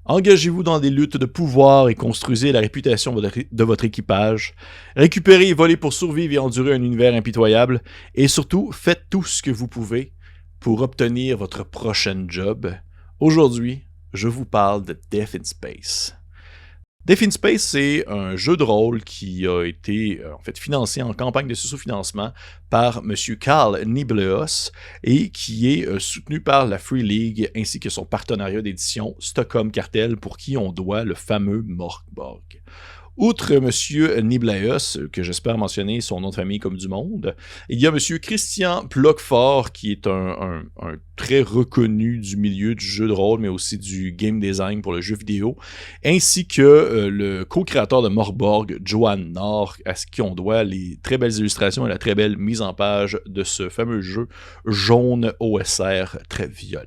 Engagez-vous dans des luttes de pouvoir et construisez la réputation de votre équipage. Récupérez et volez pour survivre et endurer un univers impitoyable. Et surtout, faites tout ce que vous pouvez pour obtenir votre prochain job. Aujourd'hui, je vous parle de Death in Space. Death in Space, c'est un jeu de rôle qui a été financé en campagne de sous-financement par M. Carl Nibleus et qui est soutenu par la Free League ainsi que son partenariat d'édition Stockholm Cartel pour qui on doit le fameux Morkborg. Outre M. Niblaeus, que j'espère mentionner son nom de famille comme du monde, il y a M. Christian Ploquefort, qui est un très reconnu du milieu du jeu de rôle, mais aussi du game design pour le jeu vidéo, ainsi que le co-créateur de Morkborg, Johan Nord, à qui on doit les très belles illustrations et la très belle mise en page de ce fameux jeu jaune OSR très violent.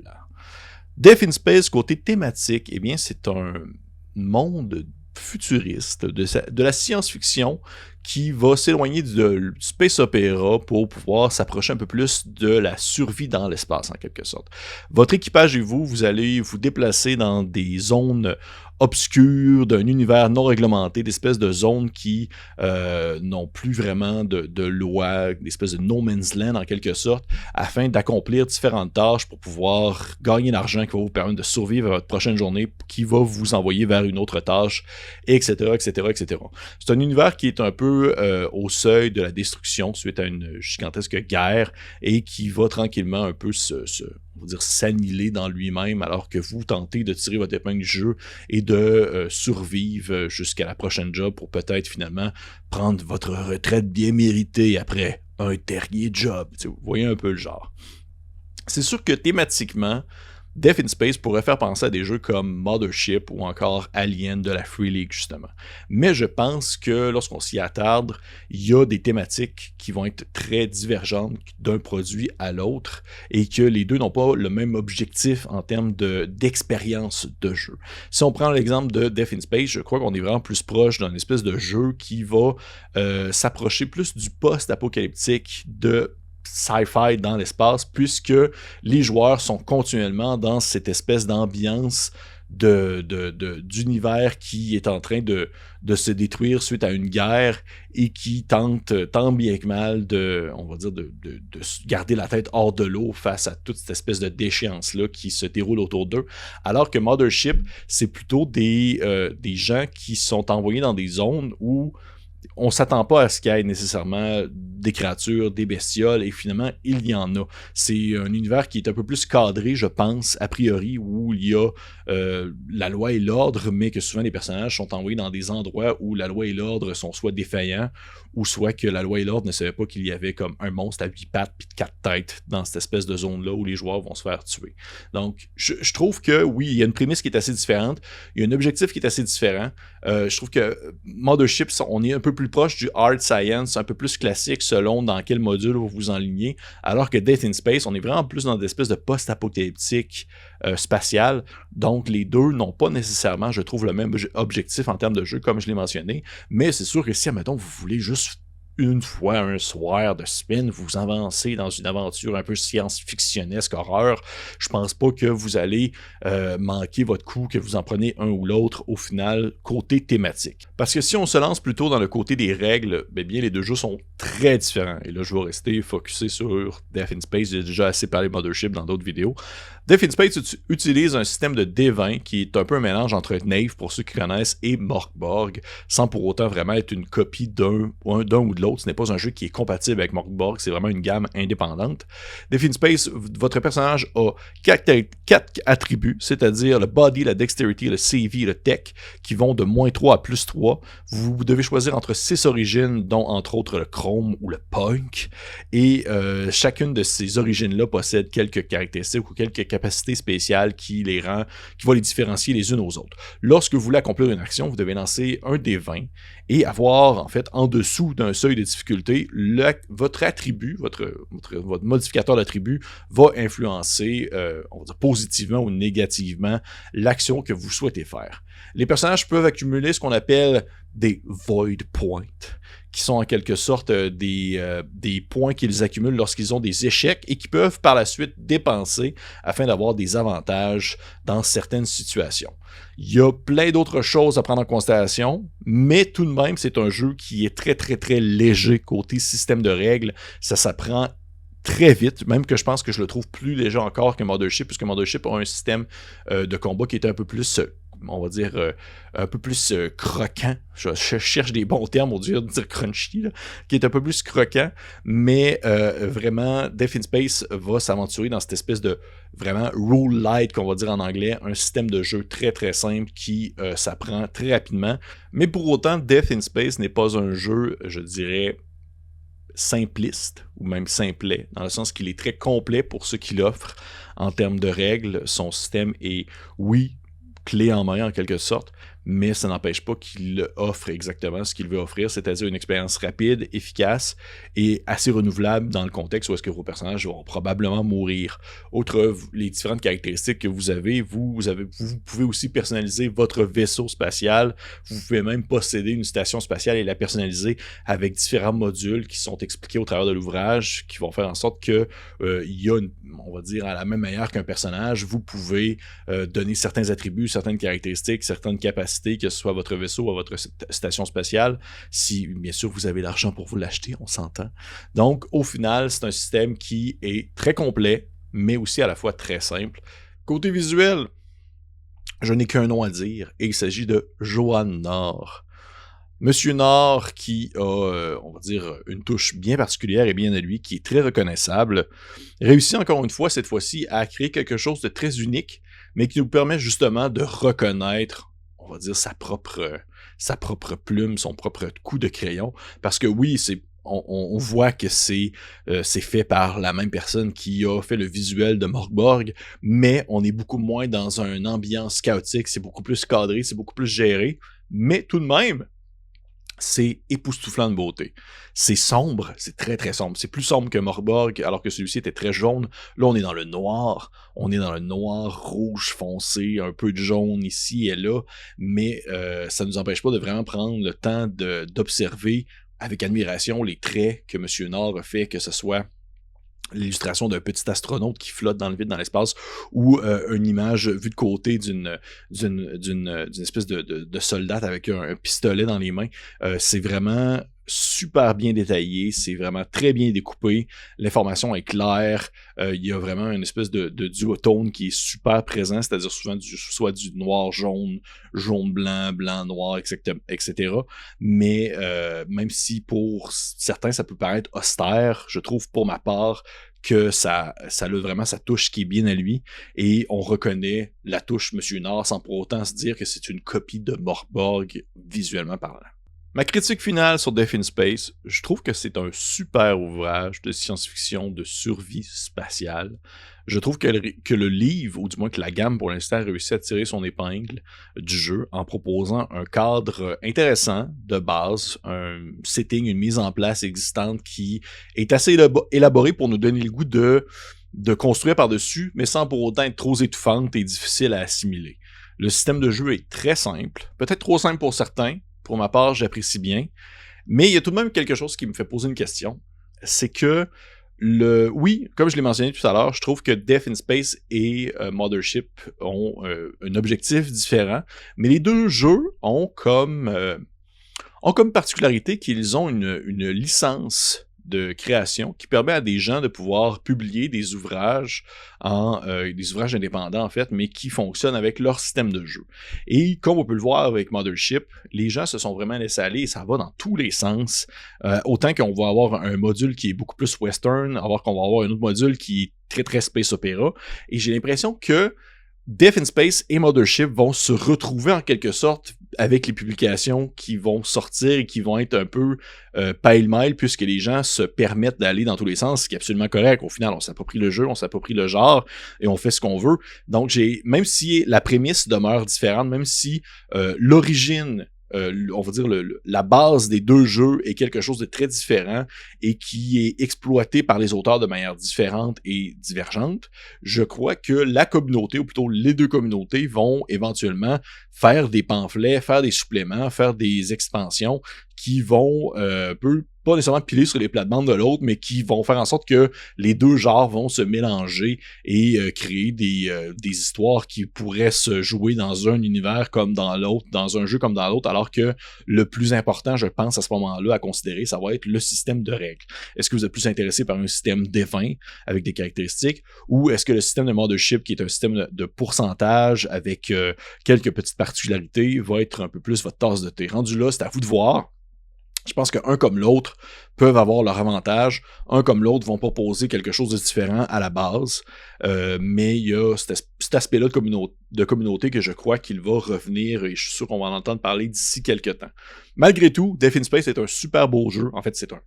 Death in Space, côté thématique, eh bien, c'est un monde futuriste, de la science-fiction qui va s'éloigner du space opéra pour pouvoir s'approcher un peu plus de la survie dans l'espace en quelque sorte. Votre équipage et vous allez vous déplacer dans des zones obscures d'un univers non réglementé, d'espèces de zones qui n'ont plus vraiment de loi, des espèces de no man's land en quelque sorte, afin d'accomplir différentes tâches pour pouvoir gagner l'argent qui va vous permettre de survivre à votre prochaine journée, qui va vous envoyer vers une autre tâche, etc., etc., etc. C'est un univers qui est un peu au seuil de la destruction suite à une gigantesque guerre et qui va tranquillement un peu s'annihiler dans lui-même alors que vous tentez de tirer votre épingle du jeu et de survivre jusqu'à la prochaine job pour peut-être finalement prendre votre retraite bien méritée après un dernier job. Vous voyez un peu le genre. C'est sûr que thématiquement, Death in Space pourrait faire penser à des jeux comme Mothership ou encore Alien de la Free League, justement. Mais je pense que lorsqu'on s'y attarde, il y a des thématiques qui vont être très divergentes d'un produit à l'autre et que les deux n'ont pas le même objectif en termes d'expérience de jeu. Si on prend l'exemple de Death in Space, je crois qu'on est vraiment plus proche d'un espèce de jeu qui va s'approcher plus du post-apocalyptique de sci-fi dans l'espace, puisque les joueurs sont continuellement dans cette espèce d'ambiance d'univers qui est en train de se détruire suite à une guerre et qui tente tant bien que mal de garder la tête hors de l'eau face à toute cette espèce de déchéance-là qui se déroule autour d'eux. Alors que Mothership, c'est plutôt des gens qui sont envoyés dans des zones où on ne s'attend pas à ce qu'il y ait nécessairement des créatures, des bestioles, et finalement, il y en a. C'est un univers qui est un peu plus cadré, je pense, a priori, où il y a la loi et l'ordre, mais que souvent les personnages sont envoyés dans des endroits où la loi et l'ordre sont soit défaillants, ou soit que la loi et l'ordre ne savaient pas qu'il y avait comme un monstre à 8 pattes puis 4 têtes dans cette espèce de zone-là où les joueurs vont se faire tuer. Donc, je trouve que, oui, il y a une prémisse qui est assez différente, il y a un objectif qui est assez différent. Je trouve que Mothership, on est un peu plus proche du hard science, un peu plus classique selon dans quel module vous vous enlignez, alors que Death in Space, on est vraiment plus dans des espèces de post-apocalyptique spatial, donc les deux n'ont pas nécessairement, je trouve, le même objectif en termes de jeu, comme je l'ai mentionné, mais c'est sûr que si, admettons, vous voulez juste une fois un soir de spin, vous avancez dans une aventure un peu science-fictionnesque, horreur, je pense pas que vous allez manquer votre coup, que vous en prenez un ou l'autre au final, côté thématique. Parce que si on se lance plutôt dans le côté des règles, bien les deux jeux sont très différents. Et là, je vais rester focusé sur Death in Space, j'ai déjà assez parlé de Mothership dans d'autres vidéos. Death in Space utilise un système de D20 qui est un peu un mélange entre Knave, pour ceux qui connaissent, et Morkborg, sans pour autant vraiment être une copie d'un ou de l'autre. Ce n'est pas un jeu qui est compatible avec Morkborg, c'est vraiment une gamme indépendante. Death in Space, votre personnage a 4 attributs, c'est-à-dire le body, la dexterity, le CV, le tech, qui vont de -3 à +3. Vous devez choisir entre 6 origines, dont entre autres le chrome ou le punk, et chacune de ces origines-là possède quelques caractéristiques ou quelques capacités spéciales qui vont les différencier les unes aux autres. Lorsque vous voulez accomplir une action, vous devez lancer un des 20 et avoir, en fait, en dessous d'un seuil de difficulté, votre attribut, votre modificateur d'attribut va influencer, on va dire positivement ou négativement, l'action que vous souhaitez faire. Les personnages peuvent accumuler ce qu'on appelle des Void Points, qui sont en quelque sorte des points qu'ils accumulent lorsqu'ils ont des échecs et qui peuvent par la suite dépenser afin d'avoir des avantages dans certaines situations. Il y a plein d'autres choses à prendre en considération, mais tout de même, c'est un jeu qui est très, très, très léger côté système de règles. Ça s'apprend très vite, même que je pense que je le trouve plus léger encore que Mothership, puisque Mothership a un système de combat qui est un peu plus, on va dire, un peu plus croquant. Je cherche des bons termes au lieu de dire crunchy, là, qui est un peu plus croquant, mais vraiment, Death in Space va s'aventurer dans cette espèce de vraiment rule light, qu'on va dire en anglais, un système de jeu très très simple qui s'apprend très rapidement. Mais pour autant, Death in Space n'est pas un jeu, je dirais, simpliste ou même simplet, dans le sens qu'il est très complet pour ce qu'il offre en termes de règles. Son système est, oui, clé en main en quelque sorte, mais ça n'empêche pas qu'il offre exactement ce qu'il veut offrir, c'est-à-dire une expérience rapide, efficace et assez renouvelable dans le contexte où est-ce que vos personnages vont probablement mourir. Outre les différentes caractéristiques que vous avez, vous pouvez aussi personnaliser votre vaisseau spatial, vous pouvez même posséder une station spatiale et la personnaliser avec différents modules qui sont expliqués au travers de l'ouvrage, qui vont faire en sorte que il y a, on va dire, à la même manière qu'un personnage, vous pouvez donner certains attributs, certaines caractéristiques, certaines capacités, que ce soit votre vaisseau ou votre station spatiale, si bien sûr vous avez l'argent pour vous l'acheter, on s'entend. Donc au final, c'est un système qui est très complet, mais aussi à la fois très simple. Côté visuel, je n'ai qu'un nom à dire, et il s'agit de Johan Nord. Monsieur Nord qui a, on va dire, une touche bien particulière et bien à lui, qui est très reconnaissable, réussit encore une fois, cette fois-ci, à créer quelque chose de très unique, mais qui nous permet justement de reconnaître, on va dire, sa propre plume, son propre coup de crayon. Parce que oui, on voit que c'est fait par la même personne qui a fait le visuel de Morkborg, mais on est beaucoup moins dans une ambiance chaotique, c'est beaucoup plus cadré, c'est beaucoup plus géré, mais tout de même, c'est époustouflant de beauté. C'est sombre, c'est très très sombre. C'est plus sombre que Morkborg, alors que celui-ci était très jaune. Là, on est dans le noir. On est dans le noir rouge foncé, un peu de jaune ici et là, mais ça ne nous empêche pas de vraiment prendre le temps d'observer avec admiration les traits que M. Nord a fait, que ce soit l'illustration d'un petit astronaute qui flotte dans le vide, dans l'espace, ou une image vue de côté d'une espèce de soldat avec un pistolet dans les mains. C'est vraiment super bien détaillé, c'est vraiment très bien découpé, l'information est claire, il y a vraiment une espèce de duotone qui est super présent, c'est-à-dire souvent soit du noir-jaune, jaune-blanc, blanc-noir, etc. Mais même si pour certains ça peut paraître austère, je trouve pour ma part que ça a vraiment sa touche qui est bien à lui, et on reconnaît la touche Monsieur Nord sans pour autant se dire que c'est une copie de Morkborg visuellement parlant. Ma critique finale sur Death in Space, je trouve que c'est un super ouvrage de science-fiction de survie spatiale. Je trouve que le livre, ou du moins que la gamme pour l'instant, a réussi à tirer son épingle du jeu en proposant un cadre intéressant de base, un setting, une mise en place existante qui est assez élaborée pour nous donner le goût de construire par-dessus, mais sans pour autant être trop étouffante et difficile à assimiler. Le système de jeu est très simple, peut-être trop simple pour certains. Pour ma part, j'apprécie bien. Mais il y a tout de même quelque chose qui me fait poser une question. C'est que, oui, comme je l'ai mentionné tout à l'heure, je trouve que Death in Space et Mothership ont un objectif différent. Mais les deux jeux ont comme particularité qu'ils ont une licence de création qui permet à des gens de pouvoir publier des ouvrages des ouvrages indépendants en fait, mais qui fonctionnent avec leur système de jeu. Et comme on peut le voir avec Mothership, les gens se sont vraiment laissés aller et ça va dans tous les sens. Autant qu'on va avoir un module qui est beaucoup plus western, alors qu'on va avoir un autre module qui est très très space opéra. Et j'ai l'impression que Death in Space et Mothership vont se retrouver en quelque sorte avec les publications qui vont sortir et qui vont être un peu pile-mile, puisque les gens se permettent d'aller dans tous les sens, ce qui est absolument correct. Au final, on s'approprie le jeu, on s'approprie le genre et on fait ce qu'on veut. Donc, même si la prémisse demeure différente, même si l'origine on va dire, la base des deux jeux est quelque chose de très différent et qui est exploité par les auteurs de manière différente et divergente, je crois que la communauté, ou plutôt les deux communautés, vont éventuellement faire des pamphlets, faire des suppléments, faire des expansions qui vont pas nécessairement piler sur les plates-bandes de l'autre, mais qui vont faire en sorte que les deux genres vont se mélanger et créer des histoires qui pourraient se jouer dans un univers comme dans l'autre, dans un jeu comme dans l'autre, alors que le plus important, je pense, à ce moment-là, à considérer, ça va être le système de règles. Est-ce que vous êtes plus intéressé par un système défunt avec des caractéristiques, ou est-ce que le système de Mothership, qui est un système de pourcentage avec quelques petites particularités, va être un peu plus votre tasse de thé? Rendu là, c'est à vous de voir. Je pense qu'un comme l'autre peuvent avoir leur avantage. Un comme l'autre vont proposer quelque chose de différent à la base. Mais il y a cet aspect-là de communauté que je crois qu'il va revenir et je suis sûr qu'on va en entendre parler d'ici quelques temps. Malgré tout, Death in Space est un super beau jeu. En fait, c'est un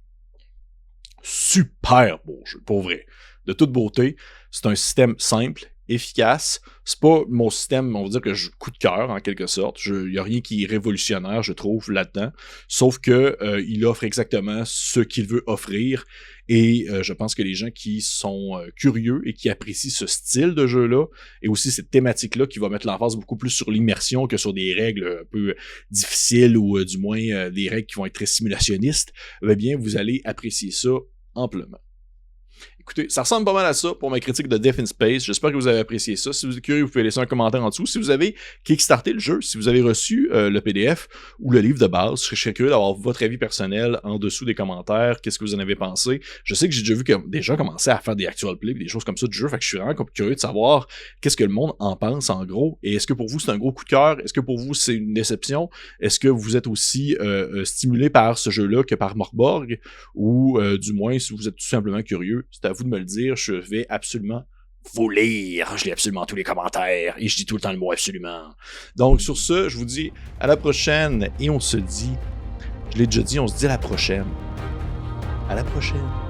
super beau jeu, pour vrai. De toute beauté. C'est un système simple, efficace. C'est pas mon système, on va dire que coup de cœur en quelque sorte. Il n'y a rien qui est révolutionnaire, je trouve, là-dedans. Sauf que il offre exactement ce qu'il veut offrir. Et je pense que les gens qui sont curieux et qui apprécient ce style de jeu-là, et aussi cette thématique-là qui va mettre l'emphase beaucoup plus sur l'immersion que sur des règles un peu difficiles ou du moins des règles qui vont être très simulationnistes, eh bien, vous allez apprécier ça amplement. Écoutez, ça ressemble pas mal à ça pour ma critique de Death in Space. J'espère que vous avez apprécié ça. Si vous êtes curieux, vous pouvez laisser un commentaire en dessous. Si vous avez kickstarté le jeu, si vous avez reçu le PDF ou le livre de base, je serais curieux d'avoir votre avis personnel en dessous des commentaires. Qu'est-ce que vous en avez pensé? Je sais que j'ai déjà vu que des gens commençaient à faire des actual plays et des choses comme ça du jeu. Fait que je suis vraiment curieux de savoir qu'est-ce que le monde en pense en gros. Et est-ce que pour vous c'est un gros coup de cœur? Est-ce que pour vous c'est une déception? Est-ce que vous êtes aussi stimulé par ce jeu-là que par Morkborg? Ou du moins, si vous êtes tout simplement curieux, c'est à vous de me le dire. Je vais absolument vous lire. Je lis absolument tous les commentaires et je dis tout le temps le mot absolument. Donc sur ce, je vous dis à la prochaine et on se dit, je l'ai déjà dit, on se dit à la prochaine. À la prochaine.